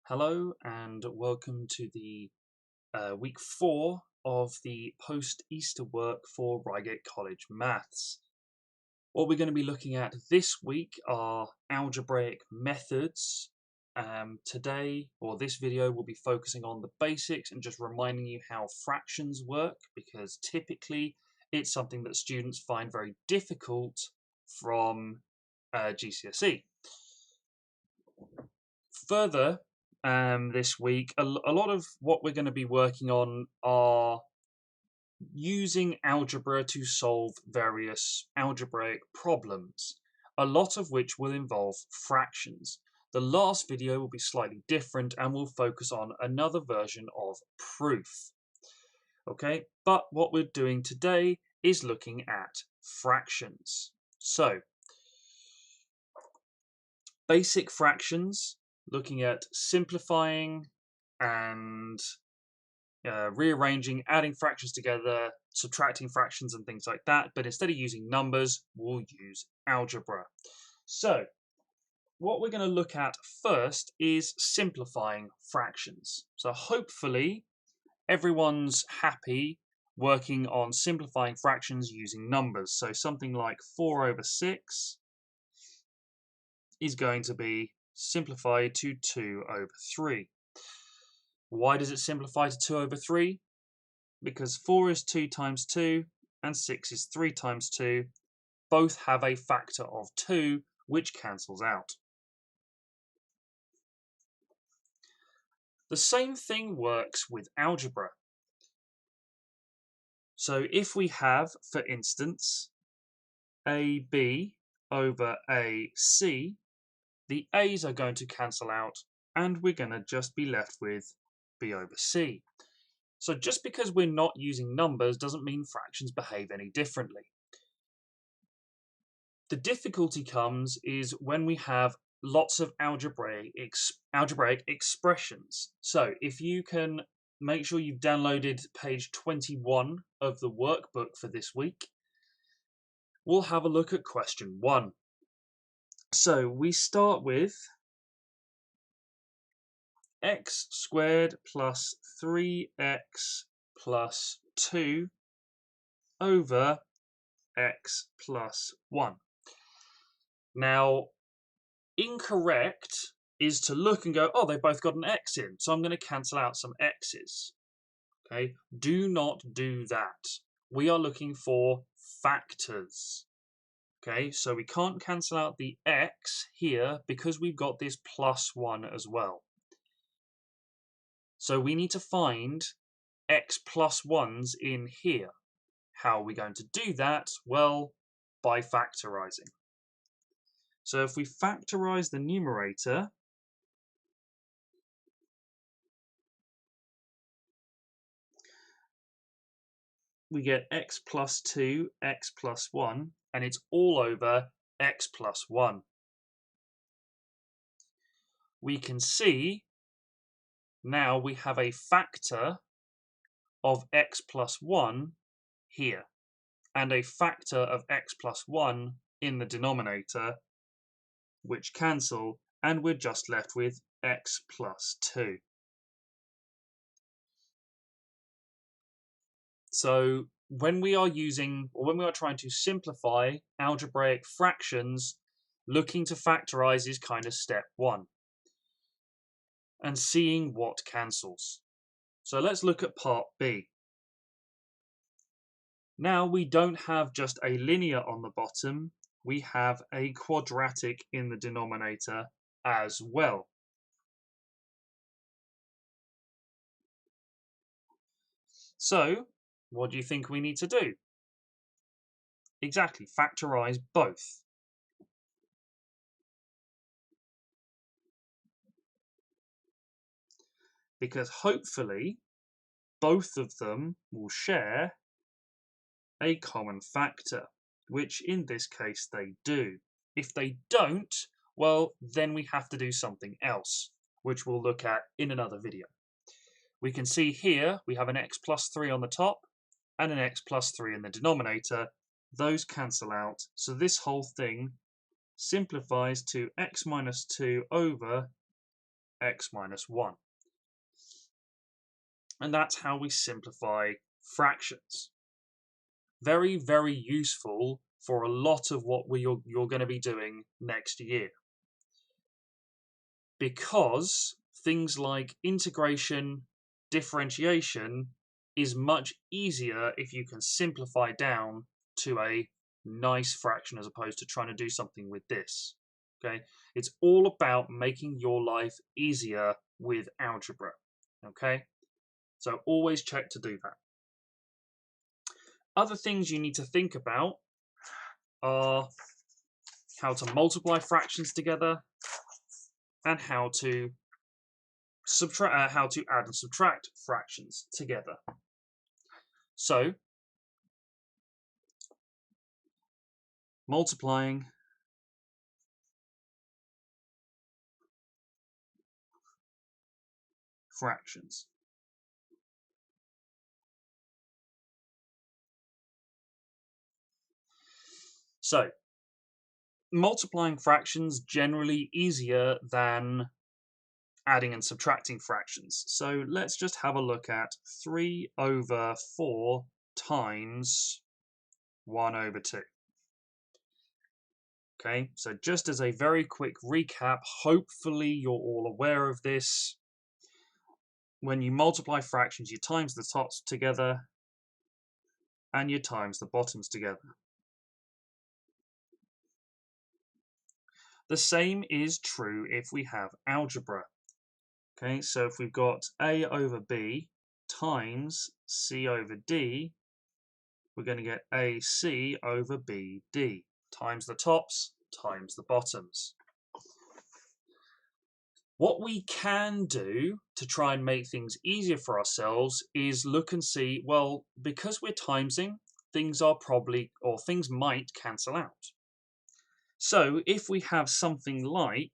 Hello and welcome to the week 4 of the post-Easter work for Reigate College Maths. What we're going to be looking at this week are algebraic methods. Today, or this video, will be focusing on the basics and just reminding you how fractions work, because typically it's something that students find very difficult from GCSE. Further, this week, a lot of what we're going to be working on are using algebra to solve various algebraic problems, a lot of which will involve fractions. The last video will be slightly different and will focus on another version of proof. Okay, but what we're doing today is looking at fractions. So, basic fractions, looking at simplifying and rearranging, adding fractions together, subtracting fractions and things like that. But instead of using numbers, we'll use algebra. So what we're going to look at first is simplifying fractions. So hopefully everyone's happy working on simplifying fractions using numbers. So something like 4/6 is going to be simplified to 2/3. Why does it simplify to 2/3? Because 4 is 2 times 2 and 6 is 3 times 2. Both have a factor of 2, which cancels out. The same thing works with algebra. So if we have, for instance, AB over AC, the A's are going to cancel out and we're going to just be left with B over C. So just because we're not using numbers doesn't mean fractions behave any differently. The difficulty comes is when we have lots of algebraic expressions. So if you can make sure you've downloaded page 21 of the workbook for this week, we'll have a look at question 1. So we start with x squared plus 3x plus 2 over x plus 1. Now, incorrect is to look and go, oh, they've both got an x in, so I'm going to cancel out some x's. Okay, do not do that. We are looking for factors. Okay, so we can't cancel out the x here because we've got this plus 1 as well. So we need to find x plus 1's in here. How are we going to do that? Well, by factorising. So if we factorise the numerator, we get x plus 2, x plus 1, and it's all over x plus 1. We can see now we have a factor of x plus 1 here, and a factor of x plus 1 in the denominator, which cancel, and we're just left with x plus 2. So when we are trying to simplify algebraic fractions, looking to factorize is kind of step 1. And seeing what cancels. So let's look at part B. Now we don't have just a linear on the bottom, we have a quadratic in the denominator as well. So what do you think we need to do? Exactly, factorize both. Because hopefully both of them will share a common factor, which in this case they do. If they don't, well, then we have to do something else, which we'll look at in another video. We can see here we have an x plus 3 on the top and an x plus 3 in the denominator. Those cancel out, so this whole thing simplifies to x minus 2 over x minus 1. And that's how we simplify fractions. Very, very useful for a lot of what you're going to be doing next year. Because things like integration, differentiation is much easier if you can simplify down to a nice fraction as opposed to trying to do something with this. Okay, it's all about making your life easier with algebra. Okay, so always check to do that. Other things you need to think about are how to multiply fractions together and how to add and subtract fractions together. So, multiplying fractions. So, multiplying fractions generally easier than adding and subtracting fractions. So let's just have a look at 3 over 4 times 1 over 2. Okay, so just as a very quick recap, hopefully you're all aware of this. When you multiply fractions, you times the tops together and you times the bottoms together. The same is true if we have algebra. Okay, so if we've got A over B times C over D, we're going to get AC over BD, times the tops, times the bottoms. What we can do to try and make things easier for ourselves is look and see, well, because we're timesing, things might cancel out. So if we have something like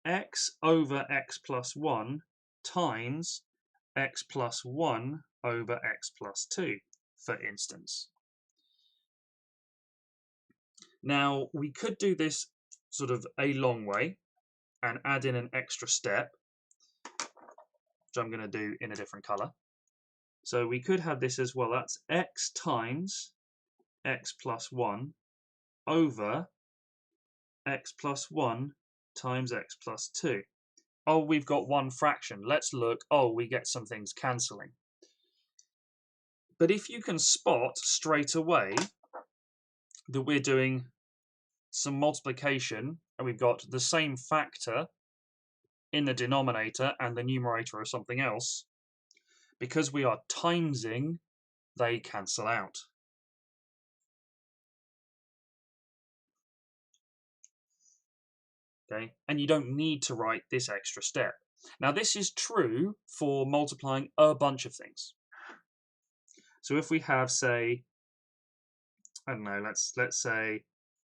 x over x plus 1 times x plus 1 over x plus 2, for instance. Now, we could do this sort of a long way and add in an extra step, which I'm going to do in a different color. So we could have this as well. That's x times x plus 1 over x plus 1 times x plus 2. Oh, we've got one fraction. Let's look. Oh, we get some things cancelling. But if you can spot straight away that we're doing some multiplication and we've got the same factor in the denominator and the numerator or something else, because we are timesing, they cancel out. Okay, and you don't need to write this extra step. Now this is true for multiplying a bunch of things. So if we have, say, I don't know, let's say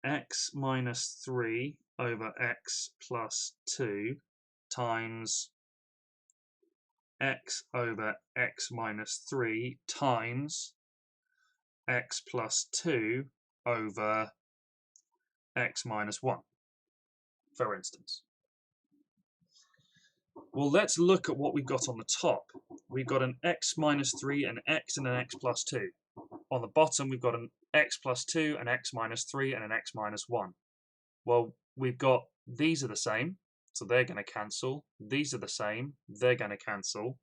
x minus 3 over x plus 2 times x over x minus 3 times x plus 2 over x minus 1, for instance. Well, let's look at what we've got on the top. We've got an x minus 3, an x, and an x plus 2. On the bottom, we've got an x plus 2, an x minus 3, and an x minus 1. Well, we've got these are the same, so they're going to cancel. These are the same, they're going to cancel.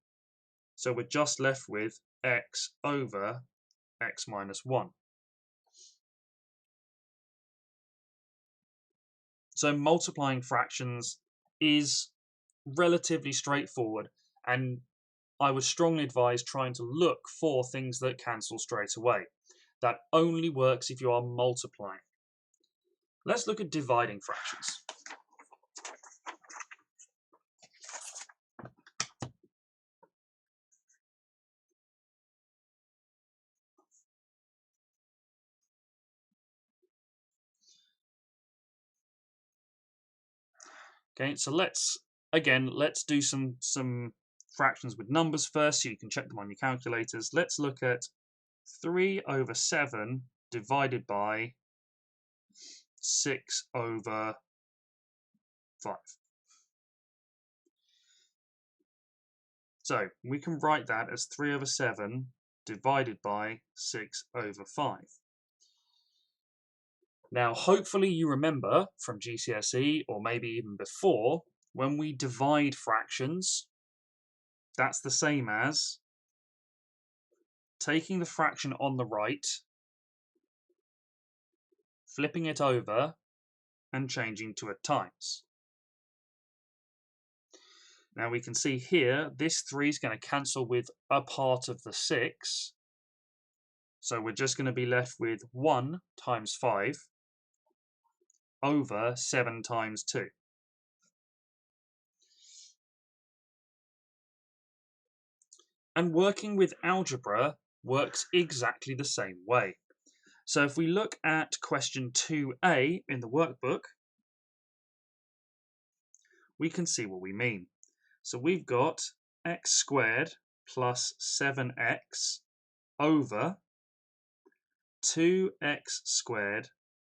So we're just left with x over x minus 1. So multiplying fractions is relatively straightforward, and I would strongly advise trying to look for things that cancel straight away. That only works if you are multiplying. Let's look at dividing fractions. Okay, so let's do some fractions with numbers first, so you can check them on your calculators. Let's look at 3 over 7 divided by 6 over 5. So we can write that as 3 over 7 divided by 6 over 5. Now, hopefully you remember from GCSE, or maybe even before, when we divide fractions, that's the same as taking the fraction on the right, flipping it over, and changing to a times. Now we can see here, this 3 is going to cancel with a part of the 6. So we're just going to be left with 1 times 5 over 7 times 2. And working with algebra works exactly the same way. So if we look at question 2a in the workbook, we can see what we mean. So we've got x squared plus 7x over 2x squared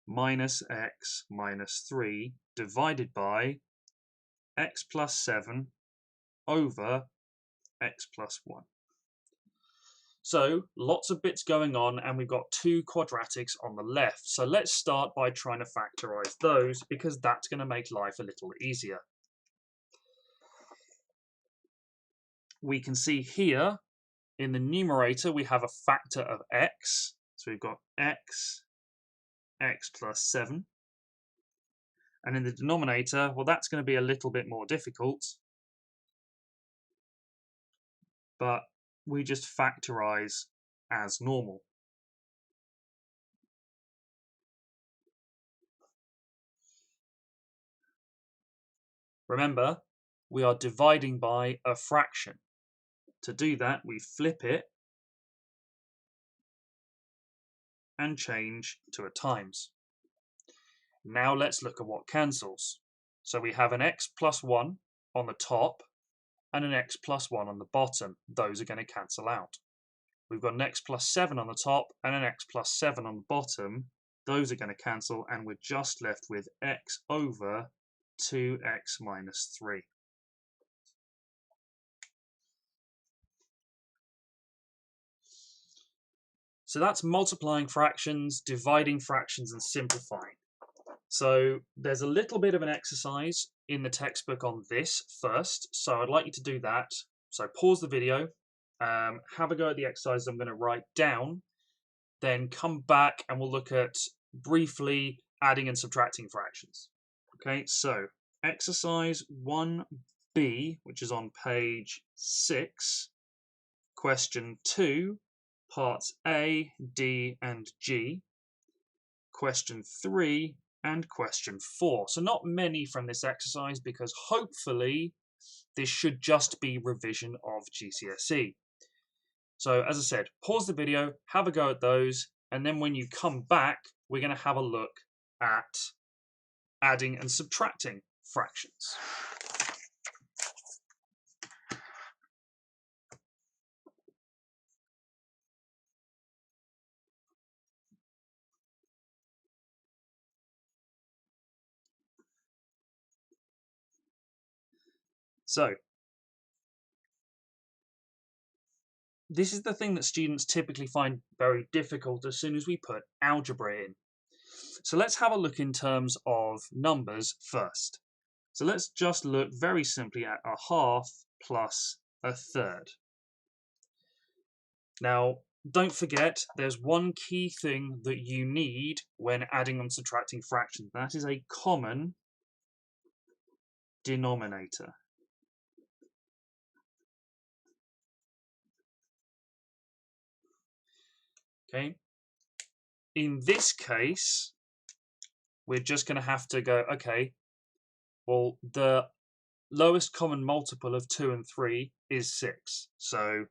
minus x minus 3 divided by x plus 7 over x plus 1. So lots of bits going on, and we've got 2 quadratics on the left. So let's start by trying to factorize those, because that's going to make life a little easier. We can see here in the numerator we have a factor of x. So we've got x plus 7. And in the denominator, well, that's going to be a little bit more difficult. But we just factorize as normal. Remember, we are dividing by a fraction. To do that, we flip it and change to a times. Now let's look at what cancels. So we have an x plus 1 on the top and an x plus 1 on the bottom. Those are going to cancel out. We've got an x plus 7 on the top and an x plus 7 on the bottom. Those are going to cancel, and we're just left with x over 2x minus 3. So that's multiplying fractions, dividing fractions, and simplifying. So there's a little bit of an exercise in the textbook on this first. So I'd like you to do that. So pause the video, have a go at the exercises I'm going to write down, then come back and we'll look at briefly adding and subtracting fractions. Okay, so exercise 1b, which is on page 6, question 2, parts A, D, and G, question 3, and question 4. So not many from this exercise, because hopefully this should just be revision of GCSE. So as I said, pause the video, have a go at those, and then when you come back, we're going to have a look at adding and subtracting fractions. So this is the thing that students typically find very difficult as soon as we put algebra in. So let's have a look in terms of numbers first. So let's just look very simply at a half plus a third. Now, don't forget, there's one key thing that you need when adding and subtracting fractions. That is a common denominator. Okay. In this case, we're just going to have to go, okay, well, the lowest common multiple of 2 and 3 is 6. So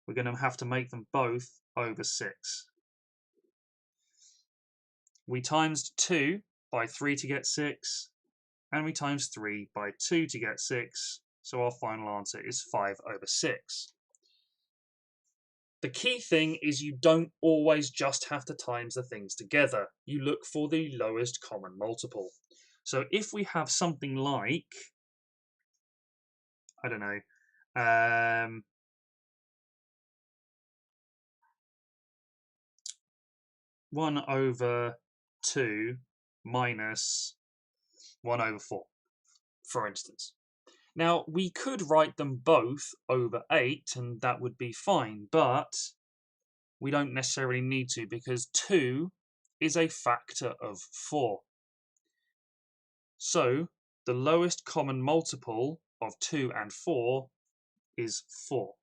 we're going to have to make them both over 6. We times 2 by 3 to get 6, and we times 3 by 2 to get 6. So our final answer is 5 over 6. The key thing is you don't always just have to times the things together. You look for the lowest common multiple. So if we have something like, I don't know, 1 over 2 minus 1 over 4, for instance. Now, we could write them both over 8, and that would be fine, but we don't necessarily need to, because 2 is a factor of 4. So, the lowest common multiple of 2 and 4 is 4.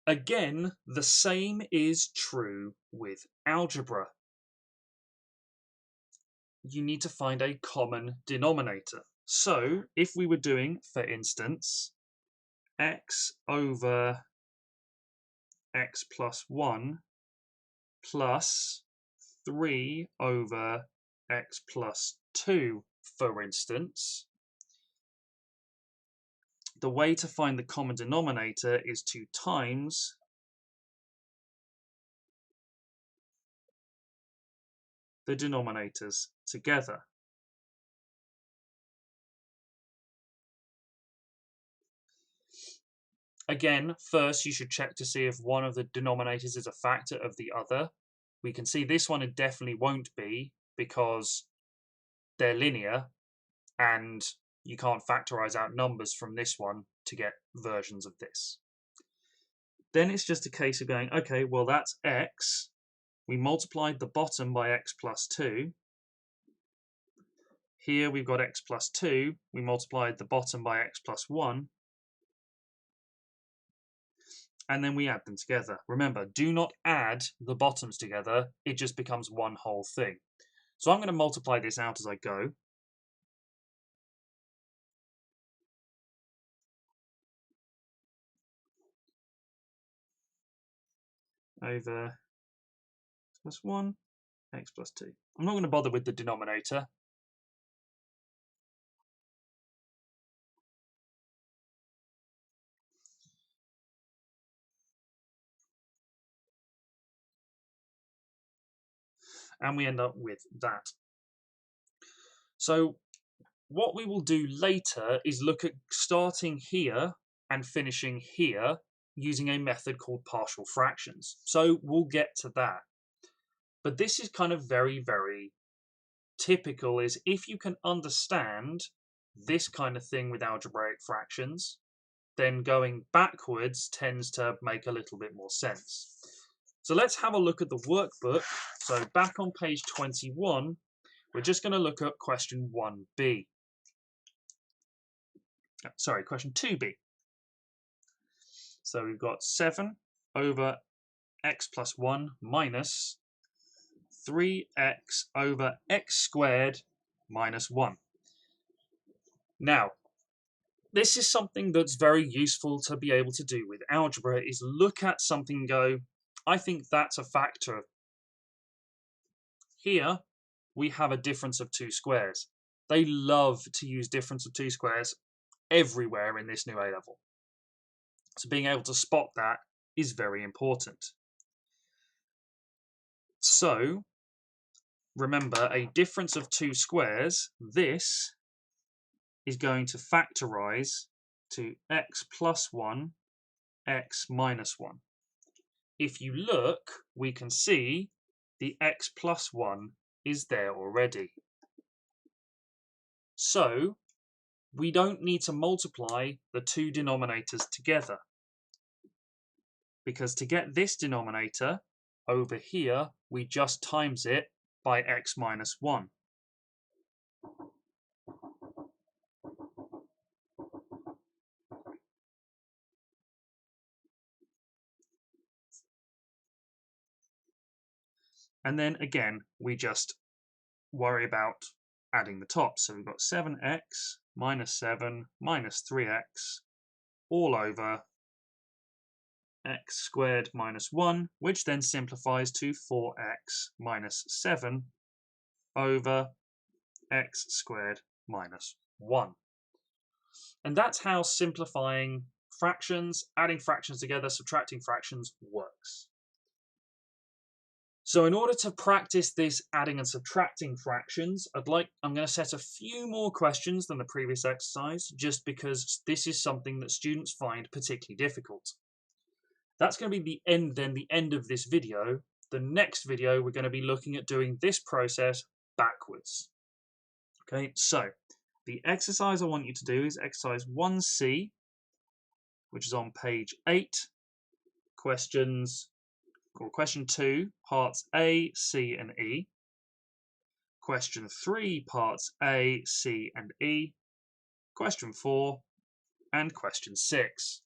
Again, the same is true with algebra. You need to find a common denominator. So, if we were doing, for instance, x over x plus 1 plus 3 over x plus 2, for instance, the way to find the common denominator is to times the denominators together. Again, first you should check to see if one of the denominators is a factor of the other. We can see this one it definitely won't be because they're linear and you can't factorize out numbers from this one to get versions of this. Then it's just a case of going, okay, well that's x. We multiplied the bottom by x plus 2. Here we've got x plus 2. We multiplied the bottom by x plus 1. And then we add them together. Remember, do not add the bottoms together. It just becomes one whole thing. So I'm going to multiply this out as I go. Over x plus 1, x plus 2. I'm not going to bother with the denominator. And we end up with that. So what we will do later is look at starting here and finishing here using a method called partial fractions. So we'll get to that. But this is kind of very, very typical, is if you can understand this kind of thing with algebraic fractions, then going backwards tends to make a little bit more sense. So let's have a look at the workbook. So back on page 21, we're just going to look at question 1b. Sorry, question 2b. So we've got 7 over x plus 1 minus 3x over x squared minus 1. Now, this is something that's very useful to be able to do with algebra, is look at something and go, I think that's a factor. Here, we have a difference of 2 squares. They love to use difference of 2 squares everywhere in this new A level. So being able to spot that is very important. So, remember, a difference of 2 squares, this is going to factorize to x plus 1, x minus 1. If you look, we can see the x plus 1 is there already. So, we don't need to multiply the two denominators together, because to get this denominator over here, we just times it by x minus 1. And then again, we just worry about adding the tops. So we've got 7x minus 7 minus 3x all over x squared minus 1, which then simplifies to 4x minus 7 over x squared minus 1. And that's how simplifying fractions, adding fractions together, subtracting fractions works. So in order to practice this adding and subtracting fractions, I'm going to set a few more questions than the previous exercise, just because this is something that students find particularly difficult. That's going to be the end of this video. The next video, we're going to be looking at doing this process backwards. Okay, so the exercise I want you to do is exercise 1C, which is on page 8, question 2, parts A, C, and E. Question 3, parts A, C, and E. Question 4, and question 6.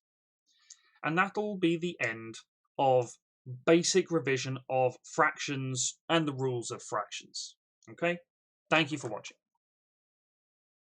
And that'll be the end of basic revision of fractions and the rules of fractions. Okay? Thank you for watching.